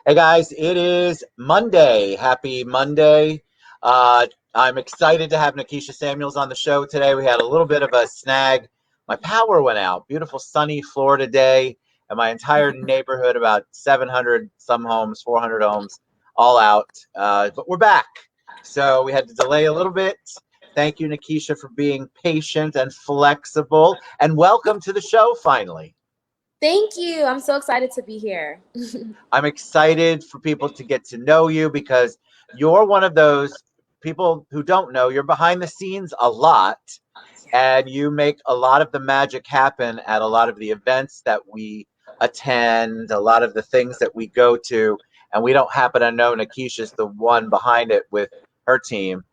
Hey guys, it is Monday. Happy Monday. I'm excited to have Knakeesha Samuels on the show today. We had a little bit of a snag. My power went out. Beautiful sunny Florida day, and my entire neighborhood, about 700 some homes, 400 homes, all out. But we're back. So we had to delay a little bit. Thank you, Knakeesha, for being patient and flexible. And welcome to the show finally. Thank you. I'm so excited to be here. I'm excited for people to get to know you because you're one of those people who don't know. You're behind the scenes a lot and you make a lot of the magic happen at a lot of the events that we attend, a lot of the things that we go to, and we don't happen to know Knakeesha's the one behind it with her team.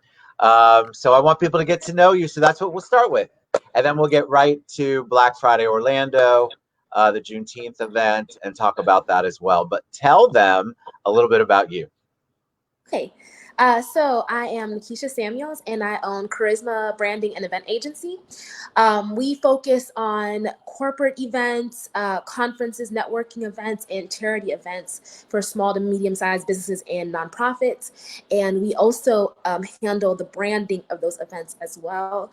So I want people to get to know you. So that's what we'll start with. And then we'll get right to Black Friday Orlando, the Juneteenth event, and talk about that as well. But tell them a little bit about you. Okay. So I am Knakeesha Samuels, and I own Charisma Branding and Event Agency. We focus on corporate events, conferences, networking events, and charity events for small to medium-sized businesses and nonprofits. And we also handle the branding of those events as well.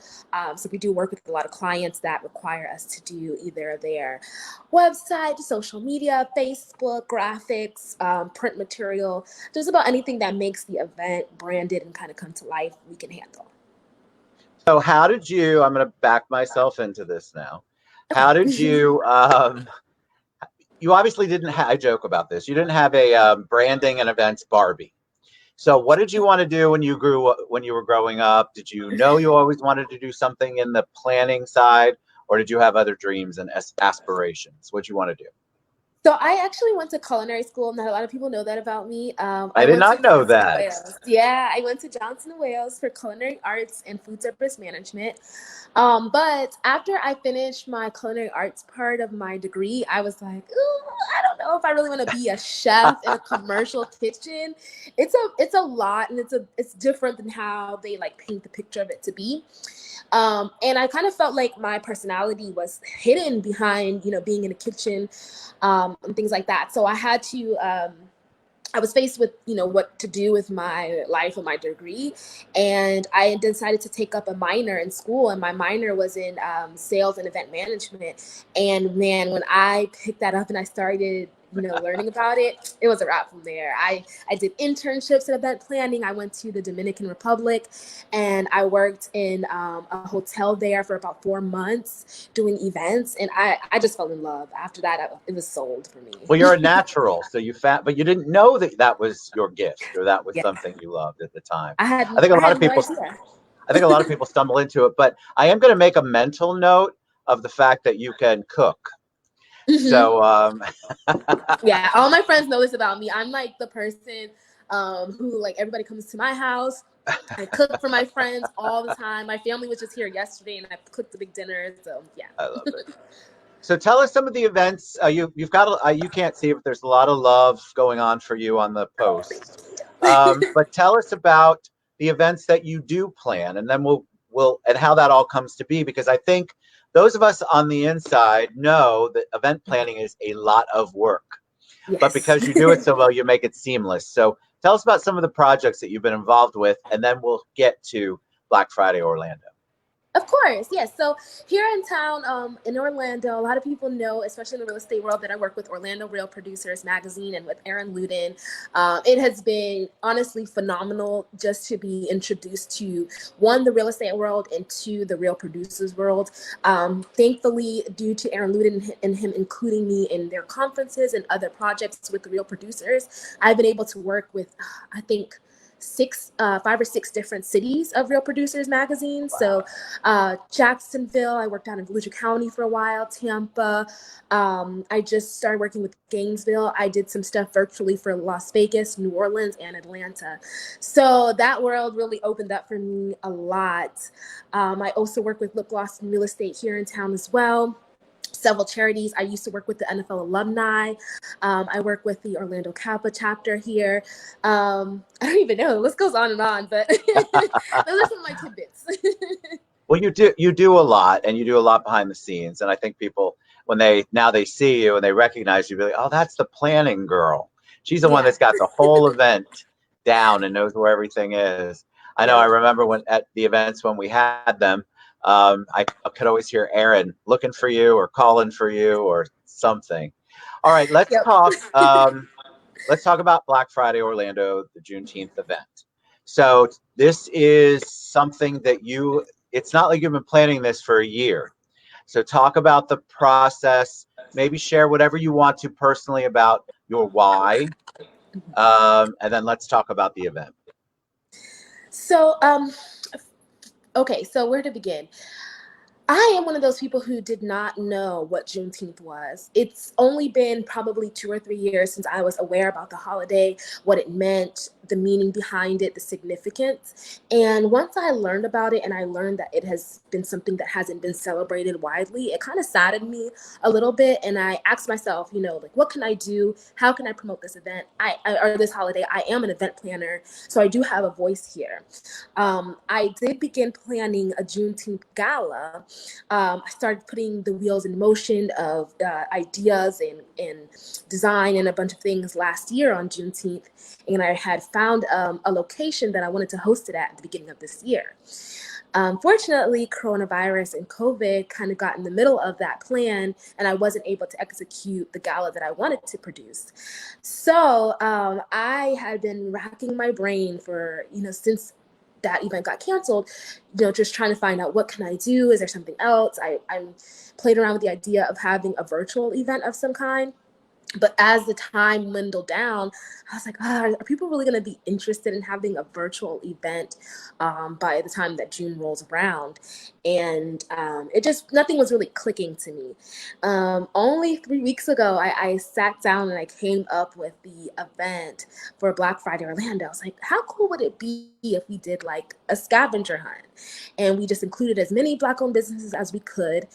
So we do work with a lot of clients that require us to do either their website, social media, Facebook, graphics, print material, just about anything that makes the event branded and kind of come to life, we can handle. So how did you, I'm going to back myself into this now. How did Okay. you, you obviously didn't have, I joke about this, you didn't have a branding and events Barbie. So what did you want to do when you when you were growing up? Did you know you always wanted to do something in the planning side, or did you have other dreams and aspirations? What did you want to do? So I actually went to culinary school. Not a lot of people know that about me. I I did went to not know Johnson& that. Wales. Yeah, I went to Johnson& Wales for culinary arts and food service management. But after I finished my culinary arts part of my degree, I was like, ooh, I don't know if I really want to be a chef in a commercial kitchen. It's a lot, and it's different than how they like paint the picture of it to be. And I kind of felt like my personality was hidden behind, being in a kitchen, and things like that. So I had to, I was faced with, what to do with my life and my degree. And I decided to take up a minor in school. And my minor was in sales and event management. And man, when I picked that up and I started, learning about it, it was a wrap from there. I did internships in event planning. I went to the Dominican Republic and I worked in a hotel there for about 4 months doing events. And I just fell in love. After that, it was sold for me. Well, you're a natural, so but you didn't know that that was your gift or that was Yeah, something you loved at the time. I had I think a I lot of had no people, idea. I think a lot of people stumble into it, but I am going to make a mental note of the fact that you can cook. Hmm. So, Yeah, all my friends know this about me. I'm like the person who like everybody comes to my house. I cook for my friends all the time. My family was just here yesterday, and I cooked a big dinner. So yeah. I love it. So tell us some of the events you've got. You can't see it, but there's a lot of love going on for you on the posts. But tell us about the events that you do plan, and then we'll and how that all comes to be. Because I think those of us on the inside know that event planning is a lot of work, but Yes. because you do it so well, you make it seamless. So tell us about some of the projects that you've been involved with, and then we'll get to Black Friday Orlando. Of course, yes. So here in town, in Orlando, a lot of people know, especially in the real estate world, that I work with Orlando Real Producers Magazine and with Aaron Luden. It has been honestly phenomenal just to be introduced to, one, the real estate world, and two, the real producers world. Thankfully, due to Aaron Luden and him including me in their conferences and other projects with the real producers, I've been able to work with, I think, 5 or 6 different cities of Real Producers Magazine. So Jacksonville, I worked out in Volusia County for a while, Tampa. I just started working with Gainesville. I did some stuff virtually for Las Vegas, New Orleans, and Atlanta. So that world really opened up for me a lot. I also work with Look Lost in Real Estate here in town as well. Several charities. I used to work with the NFL alumni. I work with the Orlando Kappa chapter here. I don't even know. The list goes on, but those are some of my tidbits. Well, you do a lot, and you do a lot behind the scenes. And I think people, when they see you and they recognize you, be like, oh, that's the planning girl. She's the one Yeah. that's got the whole event down and knows where everything is. I know. I Yep. remember when at the events when we had them, I could always hear Aaron looking for you or calling for you or something. All right, let's Yep. talk. Let's talk about Black Friday Orlando, the Juneteenth event. So this is something that it's not like you've been planning this for a year. So talk about the process, maybe share whatever you want to personally about your why, and then let's talk about the event. So, okay, so where to begin? I am one of those people who did not know what Juneteenth was. It's only been probably 2 or 3 years since I was aware about the holiday, what it meant, the meaning behind it, the significance. And once I learned about it and I learned that it has been something that hasn't been celebrated widely, it kind of saddened me a little bit. And I asked myself, like, what can I do? How can I promote this event or this holiday? I am an event planner, so I do have a voice here. I did begin planning a Juneteenth gala. I started putting the wheels in motion of ideas and design and a bunch of things last year on Juneteenth. And I had found a location that I wanted to host it at the beginning of this year. Fortunately, coronavirus and COVID kind of got in the middle of that plan, and I wasn't able to execute the gala that I wanted to produce. So I had been racking my brain for, since that event got canceled, just trying to find out what can I do? Is there something else? I'm played around with the idea of having a virtual event of some kind. But as the time dwindled down, I was like, are people really going to be interested in having a virtual event by the time that June rolls around? And nothing was really clicking to me. Only 3 weeks ago, I sat down and I came up with the event for Black Friday Orlando. I was like, how cool would it be if we did like a scavenger hunt? And we just included as many Black-owned businesses as we could,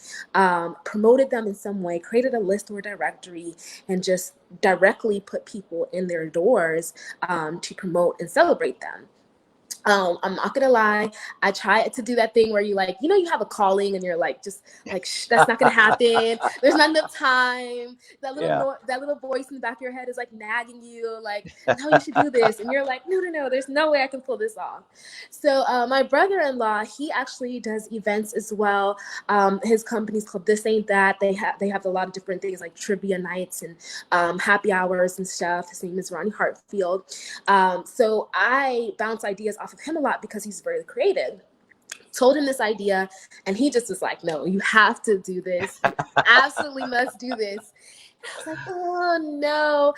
promoted them in some way, created a list or directory, and just directly put people in their doors to promote and celebrate them. I'm not gonna lie. I try to do that thing where you have a calling and you're like, just like, that's not gonna happen. There's not enough time. Yeah. That little voice in the back of your head is like nagging you, like, no, you should do this, and you're like, no, there's no way I can pull this off. So my brother-in-law, he actually does events as well. His company's called This Ain't That. They have a lot of different things like trivia nights and happy hours and stuff. His name is Ronnie Hartfield. So I bounce ideas off of him a lot because he's very creative. Told him this idea, and he just was like, no, you have to do this. You absolutely must do this. I was like, oh no.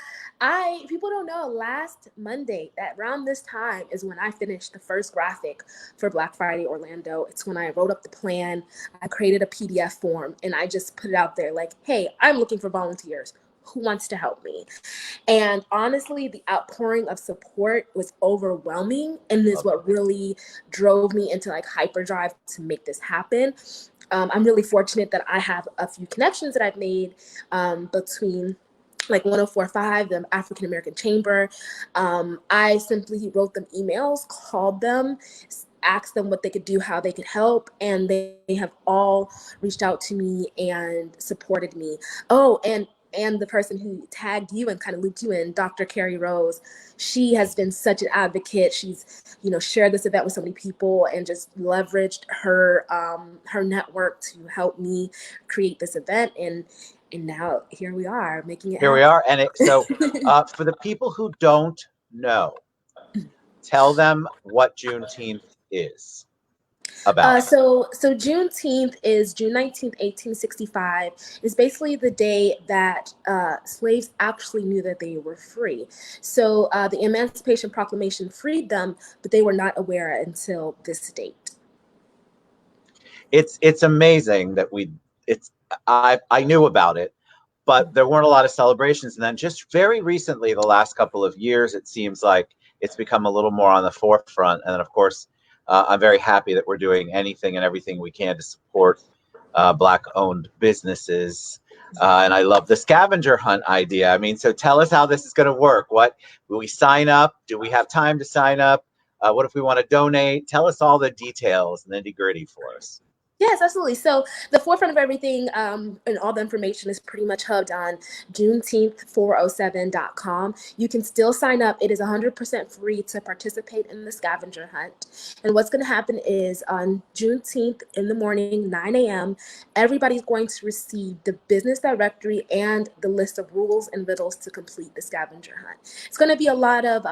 People don't know, last Monday at around this time is when I finished the first graphic for Black Friday Orlando. It's when I wrote up the plan, I created a PDF form, and I just put it out there like, hey, I'm looking for volunteers. Who wants to help me? And honestly, the outpouring of support was overwhelming and is what really drove me into like hyperdrive to make this happen. I'm really fortunate that I have a few connections that I've made between like 1045, the African American Chamber. I simply wrote them emails, called them, asked them what they could do, how they could help, and they have all reached out to me and supported me. Oh, and the person who tagged you and kind of looped you in, Dr. Carrie Rose, she has been such an advocate. She's, shared this event with so many people and just leveraged her network to help me create this event. And now here we are making it Here we happen. are. For the people who don't know, tell them what Juneteenth is about. So Juneteenth is June 19th, 1865. Is basically the day that slaves actually knew that they were free. So the Emancipation Proclamation freed them, but they were not aware until this date. It's amazing that I knew about it, but there weren't a lot of celebrations. And then just very recently, the last couple of years, it seems like it's become a little more on the forefront. And then, of course, I'm very happy that we're doing anything and everything we can to support Black-owned businesses. And I love the scavenger hunt idea. I mean, so tell us how this is going to work. What will we sign up? Do we have time to sign up? What if we want to donate? Tell us all the details and nitty gritty for us. Yes, absolutely. So the forefront of everything and all the information is pretty much hubbed on Juneteenth407.com. You can still sign up. It is 100% free to participate in the scavenger hunt. And what's going to happen is on Juneteenth in the morning, 9 a.m., everybody's going to receive the business directory and the list of rules and riddles to complete the scavenger hunt. It's going to be a lot of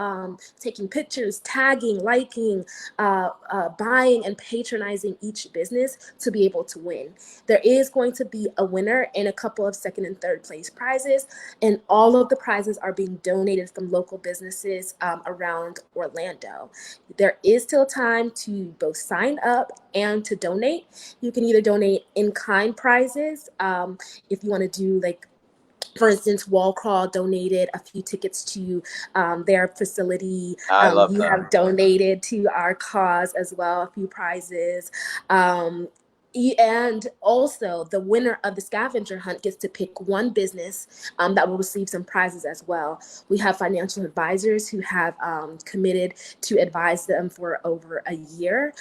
taking pictures, tagging, liking, buying and patronizing each business to be able to win. There is going to be a winner and a couple of second and third place prizes, and all of the prizes are being donated from local businesses around Orlando. There is still time to both sign up and to donate. You can either donate in kind prizes if you want to do like, for instance, Wall Crawl donated a few tickets to their facility. I love You them. have donated to our cause as well, a few prizes. And also, the winner of the scavenger hunt gets to pick one business that will receive some prizes as well. We have financial advisors who have committed to advise them for over a year.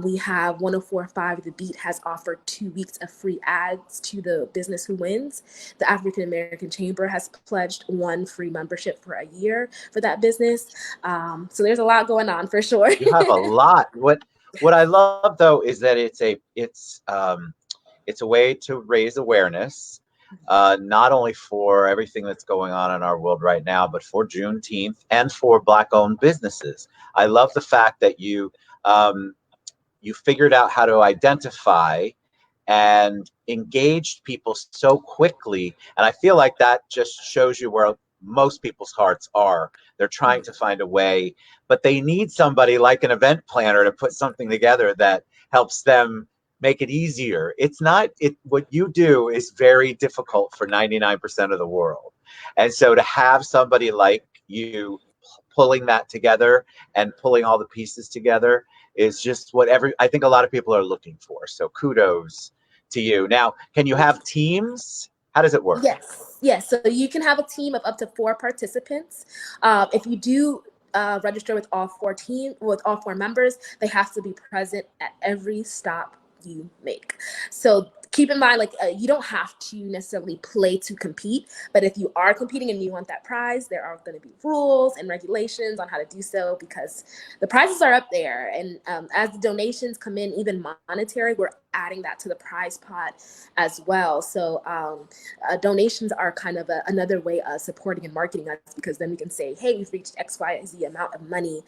We have 104.5 The Beat has offered 2 weeks of free ads to the business who wins. The African American Chamber has pledged one free membership for a year for that business. So there's a lot going on for sure. You have a lot. What I love though is that it's a way to raise awareness, not only for everything that's going on in our world right now, but for Juneteenth and for Black-owned businesses. I love the fact that um, you figured out how to identify and engaged people so quickly. And I feel like that just shows you where most people's hearts are. They're trying to find a way, but they need somebody like an event planner to put something together that helps them make it easier. It's not it what you do is very difficult for 99% of the world. And so to have somebody like you pulling that together and pulling all the pieces together is just what I think a lot of people are looking for. So kudos to you. Now, can you have teams? How does it work? Yes, yes. So you can have a team of up to 4 participants. If you do register with all four members, they have to be present at every stop you make. So keep in mind, like you don't have to necessarily play to compete, but if you are competing and you want that prize, there are going to be rules and regulations on how to do so because the prizes are up there. And as the donations come in, even monetary, we're adding that to the prize pot as well. So donations are kind of another way of supporting and marketing us because then we can say, hey, we've reached XYZ amount of money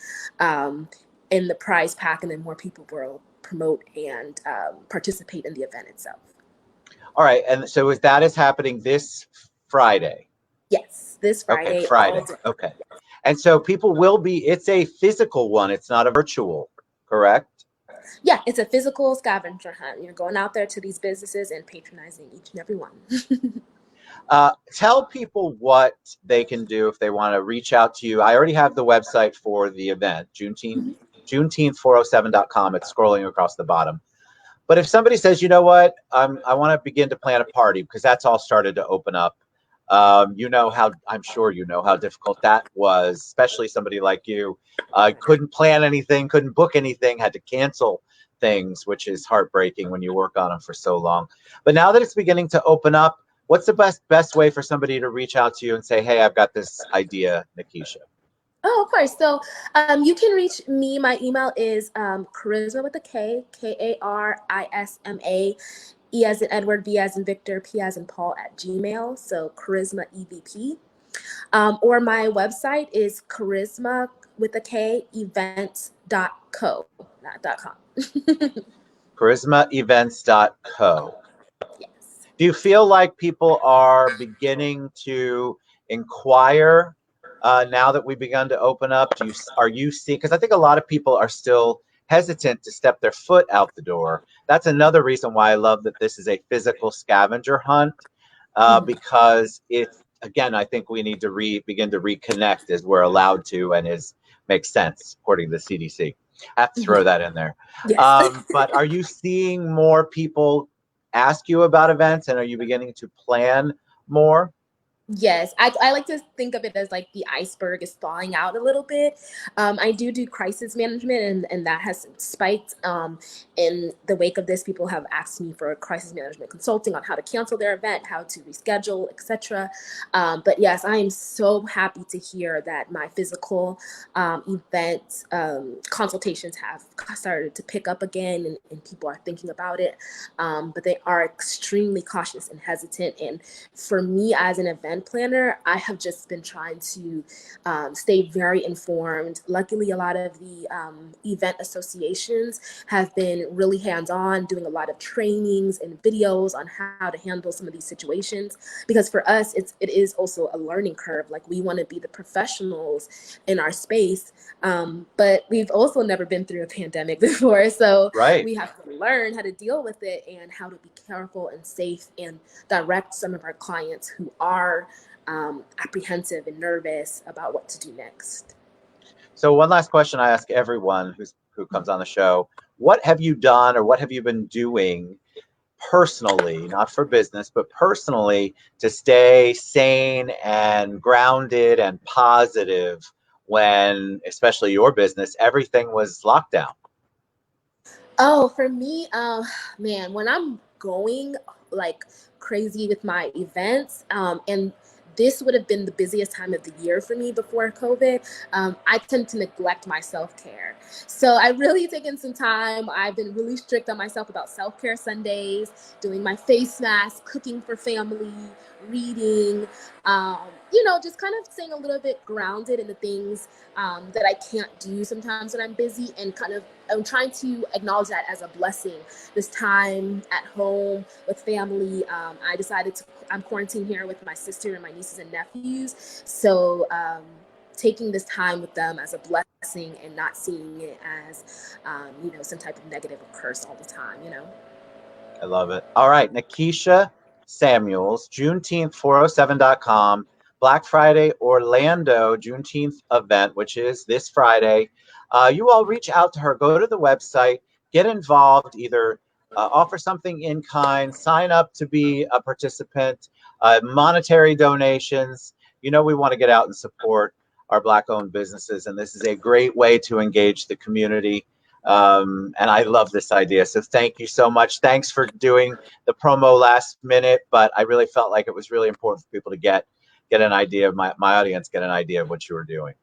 in the prize pack, and then more people will promote and participate in the event itself. All right. And so that is happening this Friday. Yes, this Okay, Friday, all Friday. day. Okay. And so people will it's a physical one. It's not a virtual, correct? Yeah, it's a physical scavenger hunt. You're going out there to these businesses and patronizing each and every one. Tell people what they can do if they want to reach out to you. I already have the website for the event, Juneteenth407.com. It's scrolling across the bottom. But if somebody says, you know what, I want to begin to plan a party because that's all started to open up. I'm sure you know how difficult that was, especially somebody like you. Couldn't plan anything, couldn't book anything, had to cancel things, which is heartbreaking when you work on them for so long. But now that it's beginning to open up, what's the best way for somebody to reach out to you and say, hey, I've got this idea, Knakeesha? Oh, of course. So you can reach me. My email is charisma with a K, Karisma, E as in Edward, V as in Victor, P as in Paul at Gmail. So charisma EVP. Or my website is charisma with a K events.co, not .com. charismaevents.co. Yes. Do you feel like people are beginning to inquire now that we've begun to open up? Are you seeing? Because I think a lot of people are still hesitant to step their foot out the door. That's another reason why I love that this is a physical scavenger hunt because it's again. I think we need to begin to reconnect as we're allowed to and makes sense according to the CDC. I have to throw that in there. Yes. But are you seeing more people ask you about events, and are you beginning to plan more? Yes, I like to think of it as like the iceberg is thawing out a little bit. I do crisis management, and that has spiked. In the wake of this, people have asked me for crisis management consulting on how to cancel their event, how to reschedule, etc. But yes, I am so happy to hear that my physical event consultations have started to pick up again, and people are thinking about it. But they are extremely cautious and hesitant. And for me as an event planner, I have just been trying to stay very informed. Luckily, a lot of the event associations have been really hands-on, doing a lot of trainings and videos on how to handle some of these situations. Because for us, it is also a learning curve. Like, we want to be the professionals in our space, but we've also never been through a pandemic before, so Right. we have to learn how to deal with it and how to be careful and safe and direct some of our clients who are apprehensive and nervous about what to do next. So one last question I ask everyone who comes on the show: what have you done, or what have you been doing personally, not for business, but personally, to stay sane and grounded and positive when, especially your business, everything was locked down? Oh, for me, man, when I'm going like crazy with my events, and this would have been the busiest time of the year for me before COVID, I tend to neglect my self care. So I really taken some time. I've been really strict on myself about self care Sundays, doing my face mask, cooking for family, reading, um, just kind of staying a little bit grounded in the things that I can't do sometimes when I'm busy, and kind of I'm trying to acknowledge that as a blessing. This time at home with family, I decided to. I'm quarantined here with my sister and my nieces and nephews, so taking this time with them as a blessing and not seeing it as some type of negative or curse all the time. I love it. All right, Knakeesha Samuels, Juneteenth407.com, Black Friday Orlando Juneteenth event, which is this Friday. You all reach out to her, go to the website, get involved, either offer something in kind, sign up to be a participant, monetary donations. We want to get out and support our Black owned businesses, and this is a great way to engage the community. And I love this idea. So thank you so much. Thanks for doing the promo last minute, but I really felt like it was really important for people to get an idea of my audience, get an idea of what you were doing.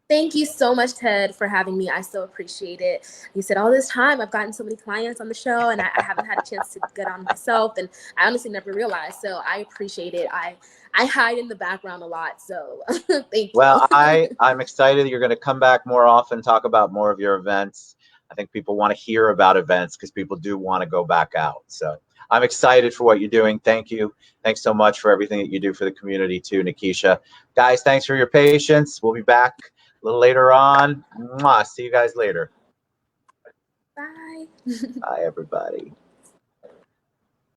Thank you so much, Ted, for having me. I so appreciate it. You said all this time I've gotten so many clients on the show, and I haven't had a chance to get on myself, and I honestly never realized. So I appreciate it. I hide in the background a lot, so thank you. Well, I'm excited that you're going to come back more often, talk about more of your events. I think people want to hear about events because people do want to go back out. So I'm excited for what you're doing. Thank you. Thanks so much for everything that you do for the community too, Knakeesha. Guys, thanks for your patience. We'll be back a little later on. Mwah. See you guys later. Bye. Bye, everybody.